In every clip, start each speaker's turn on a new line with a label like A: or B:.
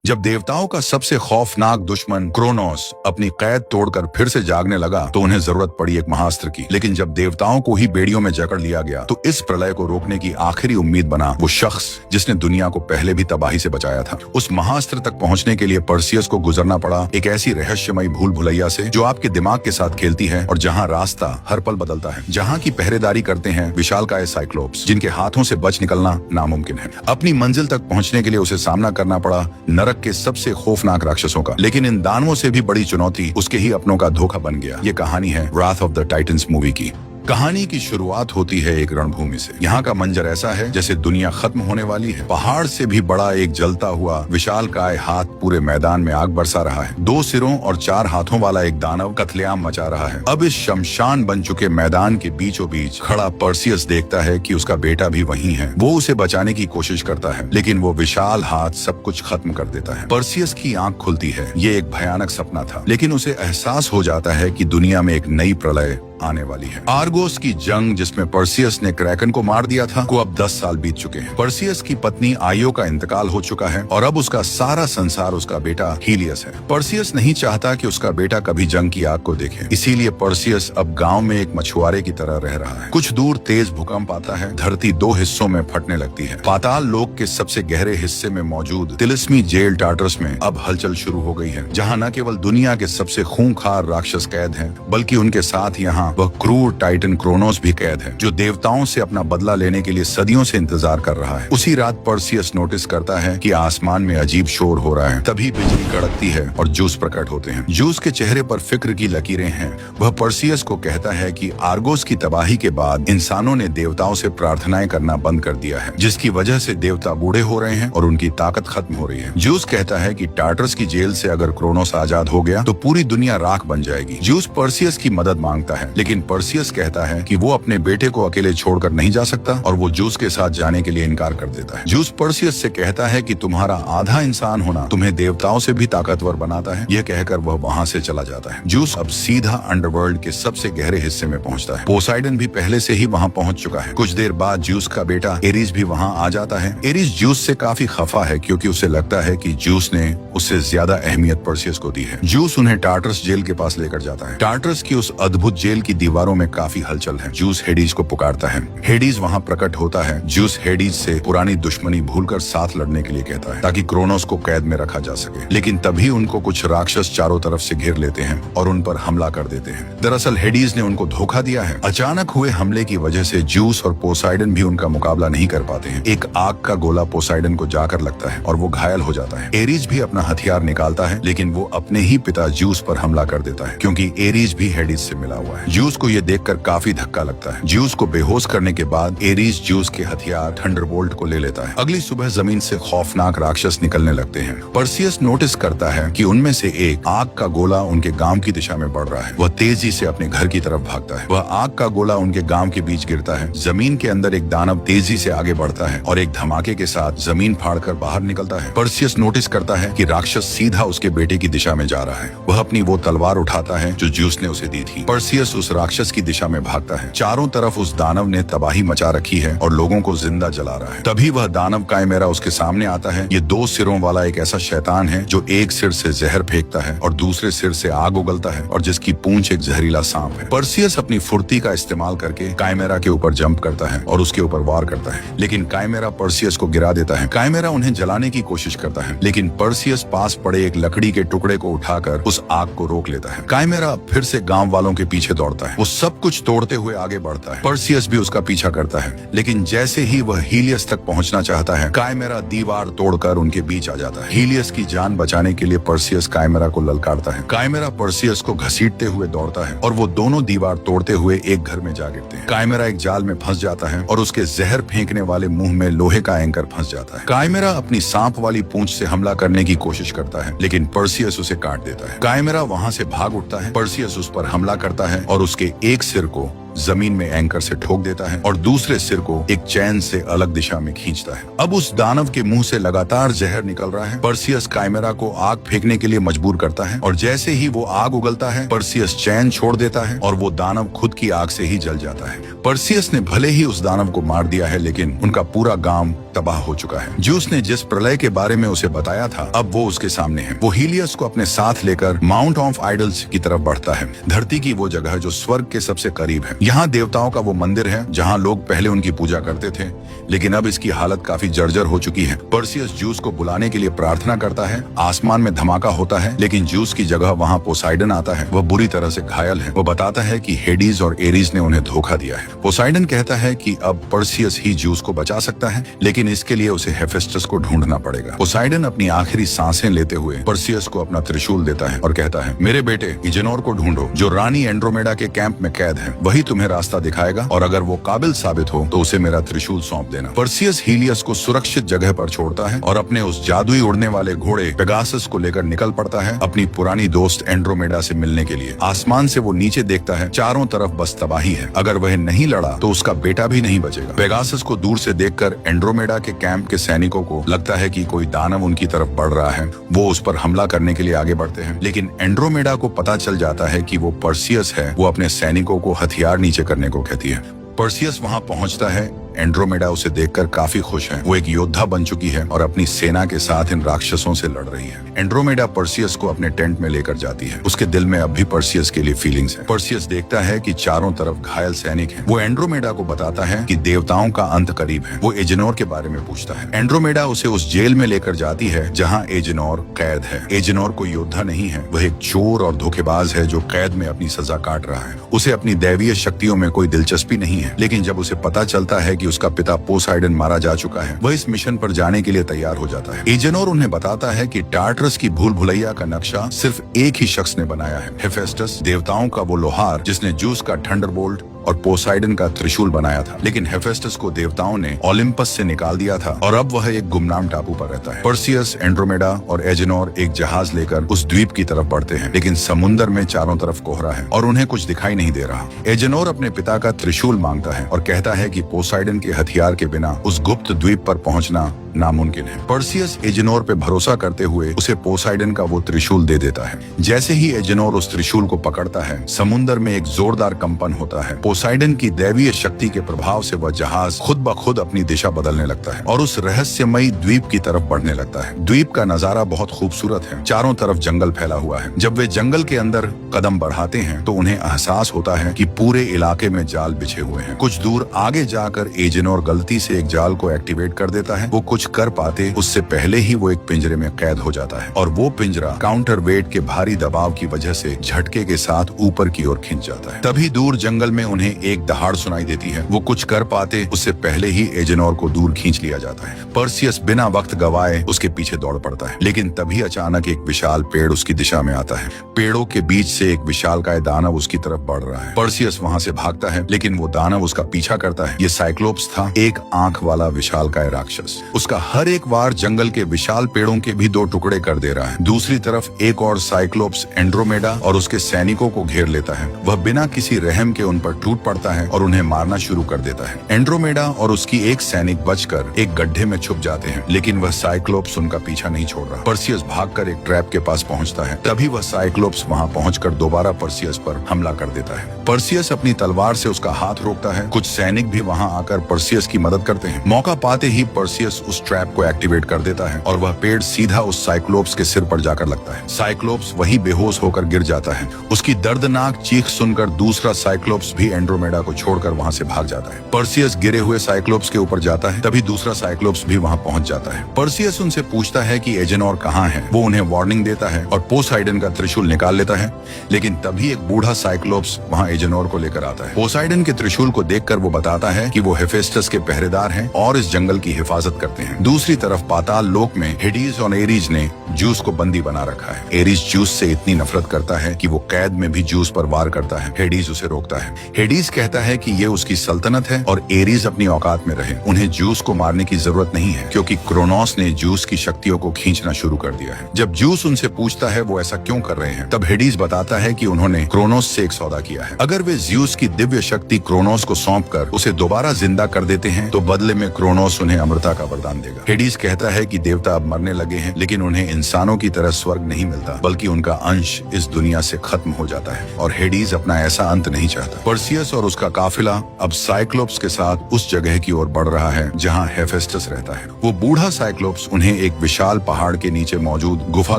A: जब देवताओं का सबसे खौफनाक दुश्मन क्रोनोस अपनी कैद तोड़कर फिर से जागने लगा तो उन्हें जरूरत पड़ी एक महाअस्त्र की। लेकिन जब देवताओं को ही बेड़ियों में जकड़ लिया गया तो इस प्रलय को रोकने की आखिरी उम्मीद बना वो शख्स जिसने दुनिया को पहले भी तबाही से बचाया था। उस महाअस्त्र तक पहुंचने के लिए पर्सियस को गुजरना पड़ा एक ऐसी रहस्यमयी भूल भुलैया से जो आपके दिमाग के साथ खेलती है और जहाँ रास्ता हर पल बदलता है, जहाँ की पहरेदारी करते हैं विशालकाय साइक्लोप्स जिनके हाथों से बच निकलना नामुमकिन है। अपनी मंजिल तक पहुंचने के लिए उसे सामना करना पड़ा नरक के सबसे खौफनाक राक्षसों का। लेकिन इन दानवों से भी बड़ी चुनौती उसके ही अपनों का धोखा बन गया। ये कहानी है राथ ऑफ द टाइटन्स मूवी की। कहानी की शुरुआत होती है एक रणभूमि से। यहाँ का मंजर ऐसा है जैसे दुनिया खत्म होने वाली है। पहाड़ से भी बड़ा एक जलता हुआ विशालकाय हाथ पूरे मैदान में आग बरसा रहा है। 2 सिरों और 4 हाथों वाला एक दानव कत्लेआम मचा रहा है। अब इस शमशान बन चुके मैदान के बीचों बीच खड़ा पर्सियस देखता है कि उसका बेटा भी वहीं है। वो उसे बचाने की कोशिश करता है लेकिन वो विशाल हाथ सब कुछ खत्म कर देता है। पर्सियस की आंख खुलती है। ये एक भयानक सपना था लेकिन उसे एहसास हो जाता है कि दुनिया में एक नई प्रलय आने वाली है। आर्गोस की जंग जिसमें पर्सियस ने क्रैकन को मार दिया था को अब 10 साल बीत चुके हैं। पर्सियस की पत्नी आयो का इंतकाल हो चुका है और अब उसका सारा संसार उसका बेटा हीलियस है। पर्सियस नहीं चाहता कि उसका बेटा कभी जंग की आग को देखे, इसीलिए पर्सियस अब गांव में एक मछुआरे की तरह रह रहा है। कुछ दूर तेज भूकंप आता है। धरती 2 हिस्सों में फटने लगती है। पाताल लोक के सबसे गहरे हिस्से में मौजूद तिलिस्मी जेल टार्टरस में अब हलचल शुरू हो गई है, जहाँ न केवल दुनिया के सबसे खूंखार राक्षस कैद हैं बल्कि उनके साथ यहाँ वह क्रूर टाइटन क्रोनोस भी कैद है जो देवताओं से अपना बदला लेने के लिए सदियों से इंतजार कर रहा है। उसी रात पर्सियस नोटिस करता है कि आसमान में अजीब शोर हो रहा है। तभी बिजली कड़कती है और जूस प्रकट होते हैं। जूस के चेहरे पर फिक्र की लकीरें हैं। वह पर्सियस को कहता है कि आर्गोस की तबाही के बाद इंसानों ने देवताओं से प्रार्थनाएं करना बंद कर दिया है, जिसकी वजह से देवता बूढ़े हो रहे हैं और उनकी ताकत खत्म हो रही है। जूस कहता है कि टार्टरस की जेल से अगर क्रोनोस आजाद हो गया तो पूरी दुनिया राख बन जाएगी। जूस पर्सियस की मदद मांगता है लेकिन पर्सियस कहता है कि वो अपने बेटे को अकेले छोड़कर नहीं जा सकता और वो जूस के साथ जाने के लिए इनकार कर देता है। जूस पर्सियस से कहता है कि तुम्हारा आधा इंसान होना तुम्हें देवताओं से भी ताकतवर बनाता है। यह कहकर वह वहाँ से चला जाता है। जूस अब सीधा अंडरवर्ल्ड के सबसे गहरे हिस्से में पहुँचता है। पोसाइडन भी पहले से ही वहाँ पहुँच चुका है। कुछ देर बाद जूस का बेटा एरिस भी वहाँ आ जाता है। एरिस जूस से काफी खफा है क्योंकि उसे लगता है कि जूस ने उससे ज्यादा अहमियत पर्सियस को दी है। जूस उन्हें टार्टरस जेल के पास लेकर जाता है। टार्टरस की उस अद्भुत जेल की दीवारों में काफी हलचल है। जूस हेडीज को पुकारता है। हेडीज वहाँ प्रकट होता है। जूस हेडीज से पुरानी दुश्मनी भूलकर साथ लड़ने के लिए कहता है ताकि क्रोनोस को कैद में रखा जा सके। लेकिन तभी उनको कुछ राक्षस चारों तरफ से घेर लेते हैं और उन पर हमला कर देते हैं। दरअसल हेडीज ने उनको धोखा दिया है। अचानक हुए हमले की वजह से जूस और पोसाइडन भी उनका मुकाबला नहीं कर पाते हैं। एक आग का गोला पोसाइडन को जाकर लगता है और वो घायल हो जाता है। एरीज भी अपना हथियार निकालता है लेकिन वो अपने ही पिता जूस पर हमला कर देता है क्योंकि एरीज भी हेडीज से मिला हुआ है। जूस को ये देखकर काफी धक्का लगता है। जूस को बेहोश करने के बाद एरीज जूस के हथियार थंडरबोल्ट को ले लेता है। अगली सुबह जमीन से खौफनाक राक्षस निकलने लगते हैं। पर्सियस नोटिस करता है कि उनमें से एक आग का गोला उनके गांव की दिशा में बढ़ रहा है। वह तेजी से अपने घर की तरफ भागता है। वह आग का गोला उनके गांव के बीच गिरता है। जमीन के अंदर एक दानव तेजी से आगे बढ़ता है और एक धमाके के साथ जमीन फाड़कर बाहर निकलता है। पर्सियस नोटिस करता है कि राक्षस सीधा उसके बेटे की दिशा में जा रहा है। वह अपनी वो तलवार उठाता है जो जूस ने उसे दी थी। पर्सियस उस राक्षस की दिशा में भागता है। चारों तरफ उस दानव ने तबाही मचा रखी है और लोगों को जिंदा जला रहा है। तभी वह दानव काइमेरा उसके सामने आता है। ये 2 सिरों वाला एक ऐसा शैतान है जो एक सिर से जहर फेंकता है और दूसरे सिर से आग उगलता है और जिसकी पूंछ एक जहरीला सांप है। पर्सियस अपनी फुर्ती का इस्तेमाल करके काइमेरा के ऊपर जंप करता है और उसके ऊपर वार करता है लेकिन काइमेरा पर्सियस को गिरा देता है। काइमेरा उन्हें जलाने की कोशिश करता है लेकिन पर्सियस पास पड़े एक लकड़ी के टुकड़े को उठाकर उस आग को रोक लेता है। काइमेरा फिर से गांव वालों के पीछे दौड़ता है। वो सब कुछ तोड़ते हुए आगे बढ़ता है। पर्सियस भी उसका पीछा करता है लेकिन जैसे ही वह हीलियस तक पहुंचना चाहता है काइमेरा दीवार तोड़कर उनके बीच आ जाता है। हीलियस की जान बचाने के लिए पर्सियस काइमेरा को ललकारता है। काइमेरा पर्सियस को घसीटते हुए दौड़ता है और वो दोनों दीवार तोड़ते हुए एक घर में जा गिरते हैं। काइमेरा एक जाल में फंस जाता है और उसके जहर फेंकने वाले मुंह में लोहे का एंकर फंस जाता है। काइमेरा अपनी सांप वाली पूंछ से हमला करने की कोशिश करता है लेकिन पर्सियस उसे काट देता है। काइमेरा वहां से भाग उठता है। पर्सियस उस पर हमला करता है और उसके एक सिर को जमीन में एंकर से ठोक देता है और दूसरे सिर को एक चैन से अलग दिशा में खींचता है। अब उस दानव के मुंह से लगातार जहर निकल रहा है। पर्सियस काइमेरा को आग फेंकने के लिए मजबूर करता है और जैसे ही वो आग उगलता है, पर्सियस चैन छोड़ देता है और वो दानव खुद की आग से ही जल जाता है। पर्सियस ने भले ही उस दानव को मार दिया है, लेकिन उनका पूरा गांव तबाह हो चुका है। ज्यूस ने जिस प्रलय के बारे में उसे बताया था, अब वो उसके सामने है। वो हीलियस को अपने साथ लेकर माउंट ऑफ आइडल्स की तरफ बढ़ता है, धरती की वो जगह जो स्वर्ग के सबसे करीब है। यहाँ देवताओं का वो मंदिर है जहाँ लोग पहले उनकी पूजा करते थे, लेकिन अब इसकी हालत काफी जर्जर हो चुकी है। पर्सियस ज्यूस को बुलाने के लिए प्रार्थना करता है। आसमान में धमाका होता है, लेकिन ज्यूस की जगह वहाँ पोसाइडन आता है। वह बुरी तरह से घायल है। वो बताता है कि हेडीज और एरीज ने उन्हें धोखा दिया है। पोसाइडन कहता है कि अब पर्सियस ही ज्यूस को बचा सकता है, लेकिन इसके लिए उसे हेफेस्टस को ढूंढना पड़ेगा। पोसाइडन अपनी आखिरी सांसें लेते हुए पर्सियस को अपना त्रिशूल देता है और कहता है, मेरे बेटे इजेनोर को ढूंढो, जो रानी एंड्रोमेडा के कैंप में कैद है। वही तुम्हें रास्ता दिखाएगा और अगर वो काबिल साबित हो तो उसे मेरा त्रिशूल सौंप देना। पर्सियस हीलियस को सुरक्षित जगह पर छोड़ता है और अपने उस जादुई उड़ने वाले घोड़े पेगासस को लेकर निकल पड़ता है अपनी पुरानी दोस्त एंड्रोमेडा से मिलने के लिए। आसमान से वो नीचे देखता है, चारों तरफ बस तबाही है। अगर वह नहीं लड़ा तो उसका बेटा भी नहीं बचेगा। पेगासस को दूर से देखकर एंड्रोमेडा के कैंप के सैनिकों को लगता है कि कोई दानव उनकी तरफ बढ़ रहा है। वो उस पर हमला करने के लिए आगे बढ़ते हैं, लेकिन एंड्रोमेडा को पता चल जाता है कि वो पर्सियस है। वो अपने सैनिकों को हथियार नीचे करने को कहती है। पर्सियस वहां पहुंचता है। एंड्रोमेडा उसे देखकर काफी खुश है। वो एक योद्धा बन चुकी है और अपनी सेना के साथ इन राक्षसों से लड़ रही है। एंड्रोमेडा पर्सियस को अपने टेंट में लेकर जाती है। उसके दिल में अब भी पर्सियस के लिए फीलिंग्स है। पर्सियस देखता है कि चारों तरफ घायल सैनिक हैं। वो एंड्रोमेडा को बताता है कि देवताओं का अंत करीब है। वो एजेनोर के बारे में पूछता है। एंड्रोमेडा उसे उस जेल में लेकर जाती है जहाँ एजेनोर कैद है। एजेनोर कोई योद्धा नहीं है, वह एक चोर और धोखेबाज है जो कैद में अपनी सजा काट रहा है। उसे अपनी दैवीय शक्तियों में कोई दिलचस्पी नहीं है, लेकिन जब उसे पता चलता है कि उसका पिता पोसाइडन मारा जा चुका है, वह इस मिशन पर जाने के लिए तैयार हो जाता है। एजेनोर उन्हें बताता है कि टार्टरस की भूल भुलैया का नक्शा सिर्फ एक ही शख्स ने बनाया है, हेफेस्टस, देवताओं का वो लोहार जिसने ज्यूस का थंडरबोल्ट और पोसाइडन का त्रिशूल बनाया था। लेकिन हेफेस्टस को देवताओं ने ओलिम्पस से निकाल दिया था और अब वह एक गुमनाम टापू पर रहता है। पर्सियस, एंड्रोमेडा और एजेनोर एक जहाज लेकर उस द्वीप की तरफ बढ़ते हैं, लेकिन समुन्दर में चारों तरफ कोहरा है और उन्हें कुछ दिखाई नहीं दे रहा। एजेनोर अपने पिता का त्रिशूल मांगता है और कहता है कि पोसाइडन के हथियार के बिना उस गुप्त द्वीप पर पहुंचना नामुमकिन है। पर्सियस एजेनोर पे भरोसा करते हुए उसे पोसाइडन का वो त्रिशूल दे देता है। जैसे ही एजेनोर उस त्रिशूल को पकड़ता है, समुन्दर में एक जोरदार कंपन होता है। पोसाइडन की दैवीय शक्ति के प्रभाव से वह जहाज खुद ब खुद अपनी दिशा बदलने लगता है और उस रहस्यमयी द्वीप की तरफ बढ़ने लगता है। द्वीप का नजारा बहुत खूबसूरत है। चारों तरफ जंगल फैला हुआ है। जब वे जंगल के अंदर कदम बढ़ाते हैं तो उन्हें एहसास होता है कि पूरे इलाके में जाल बिछे हुए हैं। कुछ दूर आगे जाकर एजेनोर गलती से एक जाल को एक्टिवेट कर देता है। वो कुछ कर पाते उससे पहले ही वो एक पिंजरे में कैद हो जाता है और वो पिंजरा काउंटर वेट के भारी दबाव की वजह से झटके के साथ ऊपर की ओर खिंच जाता है। तभी दूर जंगल में उन्हें एक दहाड़ सुनाई देती है। वो कुछ कर पाते उससे पहले ही एजेनोर को दूर खींच लिया जाता है। पर्सियस बिना वक्त गवाए उसके पीछे दौड़ पड़ता है, लेकिन तभी अचानक एक विशाल पेड़ उसकी दिशा में आता है। पेड़ों के बीच से एक विशालकाय दानव उसकी तरफ बढ़ रहा है। पर्सियस वहाँ से भागता है, लेकिन वो दानव उसका पीछा करता है। ये साइक्लोप्स था, एक आंख वाला विशालकाय राक्षस। उसका हर एक वार जंगल के विशाल पेड़ों के भी दो टुकड़े कर दे रहा है। दूसरी तरफ एक और साइक्लोप्स एंड्रोमेडा और उसके सैनिकों को घेर लेता है। वह बिना किसी रहम के उन पर टूट पड़ता है और उन्हें मारना शुरू कर देता है। एंड्रोमेडा और उसकी एक सैनिक बचकर एक गड्ढे में छुप जाते हैं, लेकिन वह साइक्लोप्स उनका पीछा नहीं छोड़ रहा। पर्सियस भागकर एक ट्रैप के पास पहुंचता है। तभी वह साइक्लोप्स वहां पहुंचकर दोबारा पर्सियस पर हमला कर देता है। पर्सियस अपनी तलवार से उसका हाथ रोकता है। कुछ सैनिक भी वहां आकर पर्सियस की मदद करते हैं। मौका पाते ही पर्सियस उस ट्रैप को एक्टिवेट कर देता है और वह पेड़ सीधा उस साइक्लोप्स के सिर पर जाकर लगता है। साइक्लोप्स वही बेहोश होकर गिर जाता है। उसकी दर्दनाक चीख सुनकर दूसरा साइक्लोप्स भी एंड्रोमेडा को छोड़कर वहां से भाग जाता है। पर्सियस गिरे हुए साइक्लोप्स के ऊपर जाता है। तभी दूसरा साइक्लोप्स भी वहां पहुंच जाता है। पर्सियस उनसे पूछता है कि एजेनोर कहाँ है। वो उन्हें वार्निंग देता है और पोसाइडन का त्रिशूल निकाल लेता है, लेकिन तभी एक बूढ़ा साइक्लोप्स वहां एजेनोर को लेकर आता है। पोसाइडन के त्रिशूल को देखकर वो बताता है कि वो हेफेस्टस के पहरेदार हैं और इस जंगल की हिफाजत करते हैं। हैं। दूसरी तरफ पाताल लोक में हेडीज और एरीज ने ज्यूस को बंदी बना रखा है। एरीज ज्यूस से इतनी नफरत करता है कि वो कैद में भी ज्यूस पर वार करता है। हेडीज उसे रोकता है। हेडीज कहता है कि ये उसकी सल्तनत है और एरीज अपनी औकात में रहे। उन्हें ज्यूस को मारने की जरूरत नहीं है क्योंकि क्रोनोस ने ज्यूस की शक्तियों को खींचना शुरू कर दिया है। जब ज्यूस उनसे पूछता है वो ऐसा क्यों कर रहे हैं, तब हेडीज बताता है कि उन्होंने क्रोनोस से एक सौदा किया है। अगर वे ज्यूस की दिव्य शक्ति क्रोनोस को सौंपकर उसे दोबारा जिंदा कर देते हैं तो बदले में क्रोनोस उन्हें अमरता का वरदान देगा। हेडीज कहता है कि देवता अब मरने लगे हैं, लेकिन उन्हें इंसानों की तरह स्वर्ग नहीं मिलता, बल्कि उनका अंश इस दुनिया से खत्म हो जाता है और हेडीज अपना ऐसा अंत नहीं चाहता। पर्सियस और उसका काफिला अब साइक्लोप्स के साथ उस जगह की ओर बढ़ रहा है जहाँ हेफेस्टस रहता है। वो बूढ़ा साइक्लोप्स उन्हें एक विशाल पहाड़ के नीचे मौजूद गुफा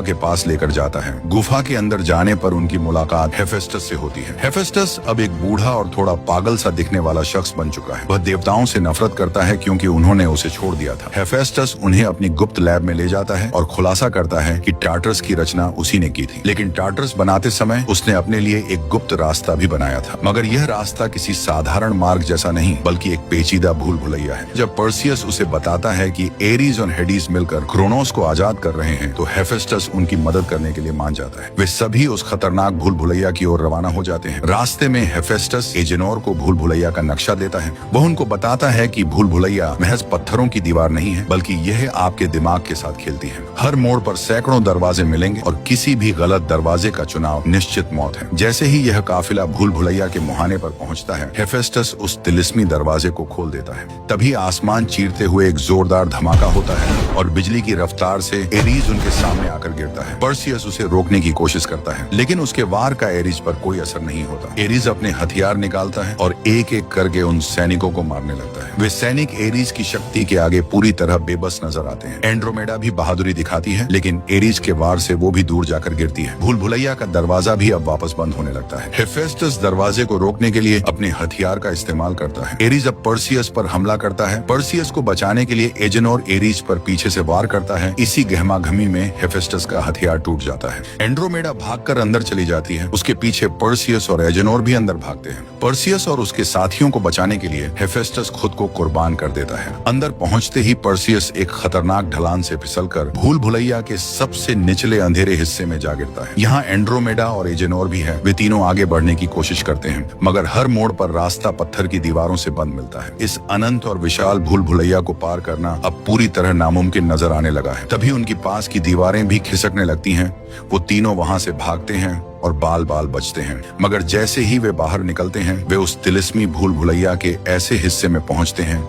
A: के पास लेकर जाता है। गुफा के अंदर जाने पर उनकी मुलाकात हेफेस्टस से होती है। हेफेस्टस अब एक बूढ़ा और थोड़ा पागल सा दिखने वाला शख्स बन चुका है। वह देवताओं से नफरत करता है क्योंकि उन्होंने उसे छोड़ दिया था। हेफेस्टस उन्हें अपनी गुप्त लैब में ले जाता है और खुलासा करता है कि टार्टरस की रचना उसी ने की थी, लेकिन टार्टरस बनाते समय उसने अपने लिए एक गुप्त रास्ता भी बनाया था। मगर यह रास्ता किसी साधारण मार्ग जैसा नहीं बल्कि एक पेचीदा भूल भुलैया है। जब पर्सियस उसे बताता है कि एरीज और हेडीज मिलकर क्रोनोस को आजाद कर रहे हैं तो हेफेस्टस उनकी मदद करने के लिए मान जाता है। वे सभी उस खतरनाक भूल भुलैया की ओर रवाना हो जाते हैं। रास्ते में हेफेस्टस एजेनोर को भूल भुलैया का नक्शा देता है। वह उनको बताता है कि भूल भुलैया महज पत्थरों की दीवार नहीं है, बल्कि यह आपके दिमाग के साथ खेलती है। हर मोड़ पर सैकड़ों दरवाजे मिलेंगे और किसी भी गलत दरवाजे का चुनाव निश्चित मौत है। जैसे ही यह काफिला भूल भुलैया के मुहाने पर पहुंचता है, हेफेस्टस उस तिलिस्मी दरवाजे को खोल देता है। तभी आसमान चीरते हुए एक जोरदार धमाका होता है और बिजली की रफ्तार से एरीज उनके सामने आकर गिरता है। पर्सियस उसे रोकने की कोशिश करता है, लेकिन उसके वार का एरीज पर कोई असर नहीं होता। एरीज अपने हथियार निकालता है और एक एक करके उन सैनिकों को मारने लगता है। वे सैनिक एरीज की शक्ति के आगे पूरी तरह बेबस नजर आते हैं। एंड्रोमेडा भी बहादुरी दिखाती है, लेकिन एरीज के वार से वो भी दूर जाकर गिरती है। भूल भुलैया का दरवाजा भी अब वापस बंद होने लगता है। हेफेस्टस दरवाजे को रोकने के लिए अपने हथियार का इस्तेमाल करता है। एरीज अब पर्सियस पर हमला करता है। पर्सियस को बचाने के लिए एजेनोर एरीज पर पीछे से वार करता है। इसी गहमागहमी में हेफेस्टस का हथियार टूट जाता है। एंड्रोमेडा भागकर अंदर चली जाती है। उसके पीछे पर्सियस और एजेनोर भी अंदर भागते हैं। पर्सियस और उसके साथियों को बचाने के लिए हेफेस्टस खुद को कुर्बान कर देता है। अंदर पहुंचते ही पर्सियस एक खतरनाक ढलान से फिसलकर भूल भुलैया के सबसे निचले अंधेरे हिस्से में जा गिरता है। यहाँ एंड्रोमेडा और एजेनोर भी है। वे तीनों आगे बढ़ने की कोशिश करते हैं, मगर हर मोड़ पर रास्ता पत्थर की दीवारों से बंद मिलता है। इस अनंत और विशाल भूल भुलैया को पार करना अब पूरी तरह नामुमकिन नजर आने लगा है। तभी उनकी पास की दीवारें भी खिसकने लगती हैं। वो तीनों वहां से भागते हैं और बाल बाल बचते हैं, मगर जैसे ही वे बाहर निकलते हैं वे उस तिलिस्मी भूल भुलैया के ऐसे हिस्से में पहुंचते हैं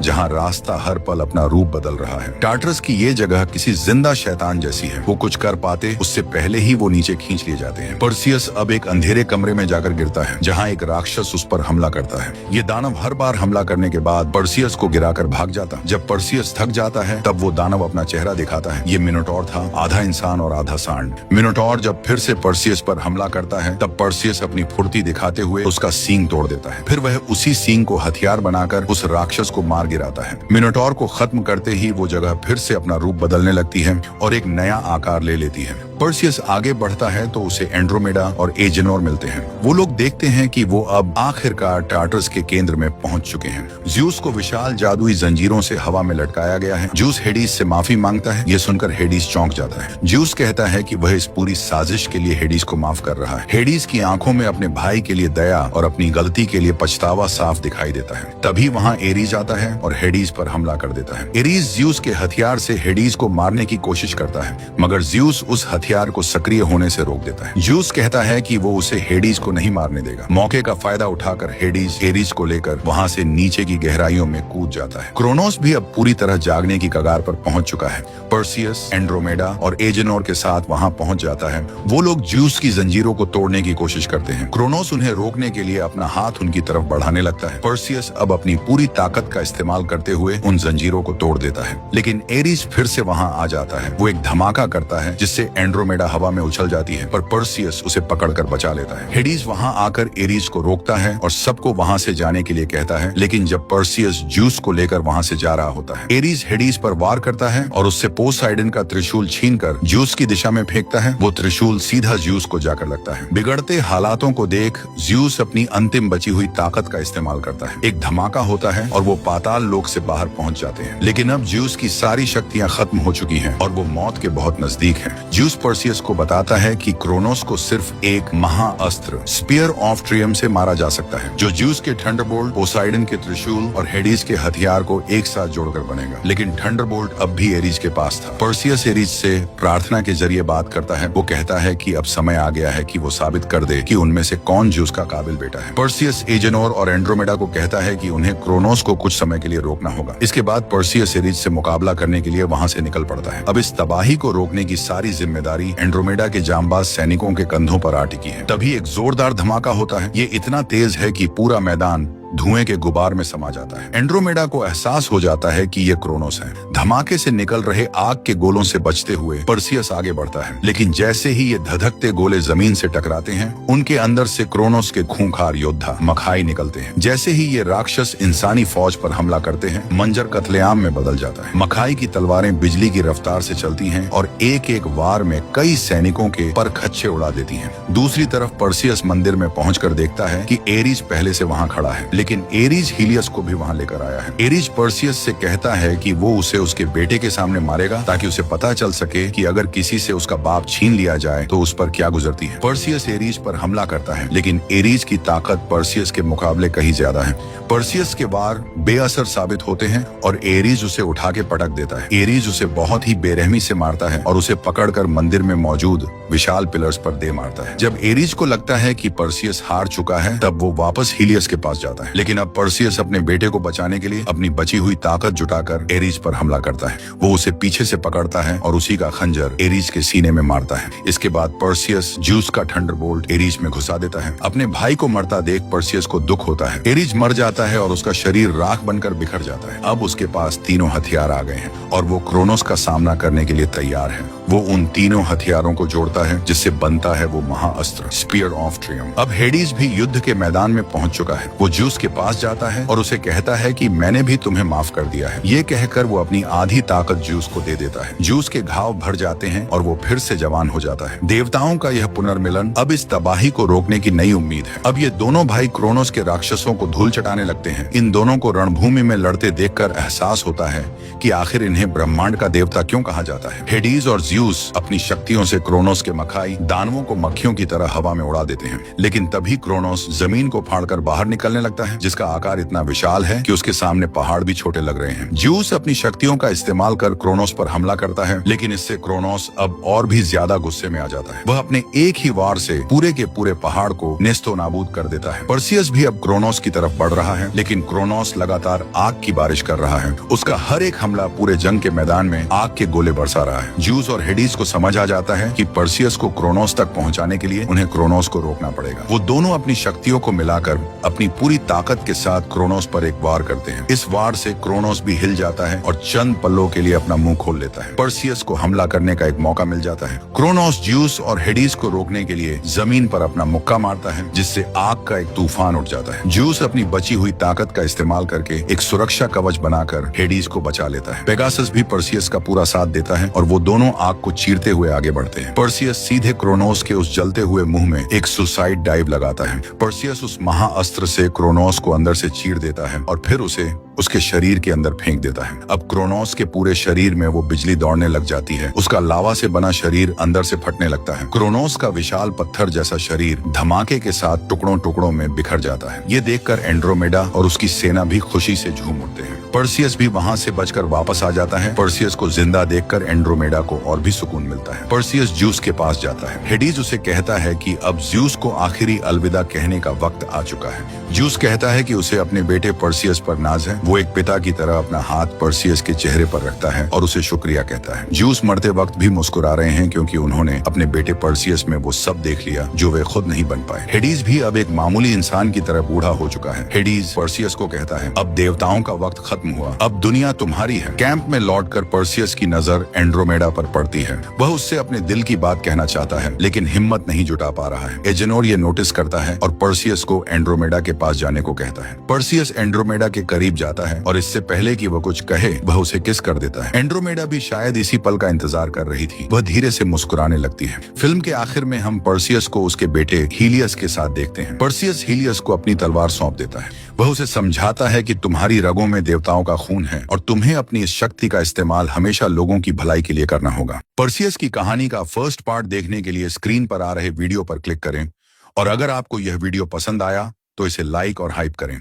A: जहां रास्ता हर पल अपना रूप बदल रहा है। टार्टरस की ये जगह किसी जिंदा शैतान जैसी है। वो कुछ कर पाते उससे पहले ही वो नीचे खींच लिए जाते हैं। पर्सियस अब एक अंधेरे कमरे में जाकर गिरता है जहां एक राक्षस उस पर हमला करता है। ये दानव हर बार हमला करने के बाद पर्सियस को गिराकर भाग जाता। जब पर्सियस थक जाता है तब वो दानव अपना चेहरा दिखाता है। ये मिनोटॉर था, आधा इंसान और आधा सांड। मिनोटॉर जब फिर से पर्सियस पर हमला करता है तब पर्सियस अपनी फुर्ती दिखाते हुए उसका सींग तोड़ देता है। फिर वह उसी सींग को हथियार बनाकर उस राक्षस को मार गिराता है। मिनोटॉर को खत्म करते ही वो जगह फिर से अपना रूप बदलने लगती है और एक नया आकार ले लेती है। पर्सियस आगे बढ़ता है तो उसे एंड्रोमेडा और एजेनोर मिलते हैं। वो लोग देखते हैं कि वो अब आखिरकार टार्टरस के केंद्र में पहुंच चुके हैं। ज्यूस को विशाल जादुई जंजीरों से हवा में लटकाया गया है। ज्यूस हेडीज से माफी मांगता है। ये सुनकर हेडीज चौंक जाता है। ज्यूस कहता है कि वह इस पूरी साजिश के लिए हेडीज को माफ कर रहा है। हेडीज की आंखों में अपने भाई के लिए दया और अपनी गलती के लिए पछतावा साफ दिखाई देता है। तभी वहाँ एरीज आता है और हेडीज पर हमला कर देता है। एरीज ज्यूस के हथियार से हेडीज को मारने की कोशिश करता है, मगर ज्यूस उस हथियार को सक्रिय होने से रोक देता है। ज्यूस कहता है कि वो उसे हेडीज को नहीं मारने देगा। मौके का फायदा उठाकर हेडीज एरीज को लेकर वहाँ से नीचे की गहराइयों में कूद जाता है। क्रोनोस भी अब पूरी तरह जागने की कगार पर पहुंच चुका है। पर्सियस, एंड्रोमेडा और एजेनोर के साथ वहाँ पहुंच जाता है। वो लोग ज्यूस की जंजीरों को तोड़ने की कोशिश करते हैं। क्रोनोस उन्हें रोकने के लिए अपना हाथ उनकी तरफ बढ़ाने लगता है। पर्सियस अब अपनी पूरी ताकत का इस्तेमाल करते हुए उन जंजीरों को तोड़ देता है, लेकिन एरीज फिर से वहाँ आ जाता है। वो एक धमाका करता है जिससे एंड्रोमेडा एंड्रोमेडा हवा में उछल जाती है, पर पर्सियस उसे पकड़कर बचा लेता है। हेडीज वहां आकर एरीज को रोकता है और सबको वहां से जाने के लिए कहता है, लेकिन जब पर्सियस ज्यूस को लेकर वहां से जा रहा होता है, एरीज हेडीज पर वार करता है और उससे पोसाइडन का त्रिशूल छीनकर ज्यूस की दिशा में फेंकता है। वो त्रिशूल सीधा ज्यूस को जाकर लगता है। बिगड़ते हालातों को देख ज्यूस अपनी अंतिम बची हुई ताकत का इस्तेमाल करता है। एक धमाका होता है और वो पाताल लोक से बाहर पहुंच जाते हैं, लेकिन अब ज्यूस की सारी शक्तियां खत्म हो चुकी हैं और वो मौत के बहुत नजदीक है। ज्यूस पर्सियस को बताता है कि क्रोनोस को सिर्फ एक महाअस्त्र स्पीयर ऑफ ट्रियम से मारा जा सकता है, जो ज्यूस के थंडरबोल्ट, पोसाइडन के त्रिशूल और हेडीज के हथियार को एक साथ जोड़कर बनेगा। लेकिन थंडरबोल्ट अब भी एरीज के पास था। पर्सियस एरीज से प्रार्थना के जरिए बात करता है। वो कहता है कि अब समय आ गया है कि वो साबित कर दे कि उनमें से कौन ज्यूस का काबिल बेटा है। पर्सियस एजेनोर और एंड्रोमेडा को कहता है कि उन्हें क्रोनोस को कुछ समय के लिए रोकना होगा। इसके बाद पर्सियस एरीज से मुकाबला करने के लिए वहां से निकल पड़ता है। अब इस तबाही को रोकने की सारी जिम्मेदारी एंड्रोमेडा के जांबाज सैनिकों के कंधों पर आ टिकी है। तभी एक जोरदार धमाका होता है। ये इतना तेज है कि पूरा मैदान धुएं के गुबार में समा जाता है। एंड्रोमेडा को एहसास हो जाता है कि ये क्रोनोस है। धमाके से निकल रहे आग के गोलों से बचते हुए पर्सियस आगे बढ़ता है, लेकिन जैसे ही ये धधकते गोले जमीन से टकराते हैं, उनके अंदर से क्रोनोस के खूंखार योद्धा मखाई निकलते हैं। जैसे ही ये राक्षस इंसानी फौज पर हमला करते हैं, मंजर कत्लेआम में बदल जाता है। मखाई की तलवारें बिजली की रफ्तार से चलती हैं और एक एक वार में कई सैनिकों के पर खच्चे उड़ा देती हैं। दूसरी तरफ पर्सियस मंदिर में पहुंचकर देखता है कि एरीज पहले से वहां खड़ा है, लेकिन एरीज हीलियस को भी वहां लेकर आया है। एरीज पर्सियस से कहता है कि वो उसे उसके बेटे के सामने मारेगा, ताकि उसे पता चल सके कि अगर किसी से उसका बाप छीन लिया जाए तो उस पर क्या गुजरती है। पर्सियस एरीज पर हमला करता है, लेकिन एरीज की ताकत पर्सियस के मुकाबले कहीं ज्यादा है। पर्सियस के वार बेअसर साबित होते हैं और एरीज उसे उठा के पटक देता है। एरीज उसे बहुत ही बेरहमी से मारता है और उसे पकड़कर मंदिर में मौजूद विशाल पिलर्स पर दे मारता है। जब एरीज को लगता है कि पर्सियस हार चुका है, तब वो वापस हीलियस के पास जाता है, लेकिन अब पर्सियस अपने बेटे को बचाने के लिए अपनी बची हुई ताकत जुटाकर एरीज पर हमला करता है। वो उसे पीछे से पकड़ता है और उसी का खंजर एरीज के सीने में मारता है। इसके बाद पर्सियस ज्यूस का थंडरबोल्ट एरीज में घुसा देता है। अपने भाई को मरता देख पर्सियस को दुख होता है। एरीज मर जाता है और उसका शरीर राख बनकर बिखर जाता है। अब उसके पास तीनों हथियार आ गए हैं और वो क्रोनोस का सामना करने के लिए तैयार है। वो उन तीनों हथियारों को जोड़ता है, जिससे बनता है वो महाअस्त्र स्पीयर ऑफ ट्रियम। अब हेडीज भी युद्ध के मैदान में पहुंच चुका है। वो ज्यूस के पास जाता है और उसे कहता है कि मैंने भी तुम्हें माफ कर दिया है। ये कहकर वो अपनी आधी ताकत ज्यूस को दे देता है। ज्यूस के घाव भर जाते हैं और वो फिर से जवान हो जाता है। देवताओं का यह पुनर्मिलन अब इस तबाही को रोकने की नई उम्मीद है। अब ये दोनों भाई क्रोनोस के राक्षसों को धूल चटाने लगते हैं। इन दोनों को रणभूमि में लड़ते देखकर एहसास होता है कि आखिर इन्हें ब्रह्मांड का देवता क्यों कहा जाता है। हेडीज और ज्यूस अपनी शक्तियों से क्रोनोस के मखाई दानवों को मक्खियों की तरह हवा में उड़ा देते हैं, लेकिन तभी क्रोनोस जमीन को फाड़कर बाहर निकलने लगता है, जिसका आकार इतना विशाल है कि उसके सामने पहाड़ भी छोटे लग रहे हैं। ज्यूस अपनी शक्तियों का इस्तेमाल कर क्रोनोस पर हमला करता है, लेकिन इससे क्रोनोस अब और भी ज्यादा गुस्से में आ जाता है। वह अपने एक ही वार से पूरे के पूरे पहाड़ को नेस्तो नाबूद कर देता है। पर्सियस भी अब क्रोनोस की तरफ बढ़ रहा है, लेकिन क्रोनोस लगातार आग की बारिश कर रहा है। उसका हर एक हमला पूरे जंग के मैदान में आग के गोले बरसा रहा है। ज्यूस और हेडीज को समझ आ जाता है कि पर्सियस को क्रोनोस तक पहुंचाने के लिए उन्हें क्रोनोस को रोकना पड़ेगा। वो दोनों अपनी शक्तियों को मिलाकर अपनी पूरी ताकत के साथ क्रोनोस पर एक वार करते हैं। इस वार से क्रोनोस भी हिल जाता है और चंद पलों के लिए अपना मुंह खोल लेता है। पर्सियस को हमला करने का एक मौका मिल जाता है। क्रोनोस ज्यूस और हेडीज को रोकने के लिए जमीन पर अपना मुक्का मारता है, जिससे आग का एक तूफान उठ जाता है। ज्यूस अपनी बची हुई ताकत का इस्तेमाल करके एक सुरक्षा कवच बनाकर हेडीज को बचा लेता है। पेगासस भी पर्सियस का पूरा साथ देता है और वो दोनों आग को चीरते हुए आगे बढ़ते हैं। पर्सियस सीधे क्रोनोस के उस जलते हुए मुंह में एक सुसाइड डाइव लगाता है। पर्सियस उस महाअस्त्र से क्रोनोस को अंदर से चीर देता है और फिर उसे उसके शरीर के अंदर फेंक देता है। अब क्रोनोस के पूरे शरीर में वो बिजली दौड़ने लग जाती है। उसका लावा से बना शरीर अंदर से फटने लगता है। क्रोनोस का विशाल पत्थर जैसा शरीर धमाके के साथ टुकड़ों टुकड़ों में बिखर जाता है। ये देखकर एंड्रोमेडा और उसकी सेना भी खुशी से झूम उठते हैं। पर्सियस भी वहां से बचकर वापस आ जाता है। पर्सियस को जिंदा देखकर एंड्रोमेडा को और भी सुकून मिलता है। पर्सियस ज्यूस के पास जाता है। हेडीज उसे कहता है कि अब ज्यूस को आखिरी अलविदा कहने का वक्त आ चुका है। ज्यूस कहता है कि उसे अपने बेटे पर्सियस पर नाज है। वो एक पिता की तरह अपना हाथ पर्सियस के चेहरे पर रखता है और उसे शुक्रिया कहता है। ज्यूस मरते वक्त भी मुस्कुरा रहे हैं, क्योंकि उन्होंने अपने बेटे पर्सियस में वो सब देख लिया जो वे खुद नहीं बन पाए। हेडीज भी अब एक मामूली इंसान की तरह बूढ़ा हो चुका है। हेडीज पर्सियस को कहता है, अब देवताओं का वक्त खत्म खत्म हुआ, अब दुनिया तुम्हारी है। कैंप में लौटकर पर्सियस की नजर एंड्रोमेडा पर पड़ती है। वह उससे अपने दिल की बात कहना चाहता है लेकिन हिम्मत नहीं जुटा पा रहा है। एजेनोर ये नोटिस करता है और पर्सियस को एंड्रोमेडा के पास जाने को कहता है। पर्सियस एंड्रोमेडा के करीब जाता है और इससे पहले कि वह कुछ कहे वह उसे किस कर देता है। एंड्रोमेडा भी शायद इसी पल का इंतजार कर रही थी। वह धीरे से मुस्कुराने लगती है। फिल्म के आखिर में हम पर्सियस को उसके बेटे हीलियस के साथ देखते हैं। पर्सियस हीलियस को अपनी तलवार सौंप देता है। वह उसे समझाता है कि तुम्हारी रगों में देवताओं का खून है और तुम्हें अपनी इस शक्ति का इस्तेमाल हमेशा लोगों की भलाई के लिए करना होगा। पर्सियस की कहानी का फर्स्ट पार्ट देखने के लिए स्क्रीन पर आ रहे वीडियो पर क्लिक करें और अगर आपको यह वीडियो पसंद आया तो इसे लाइक और हाइप करें।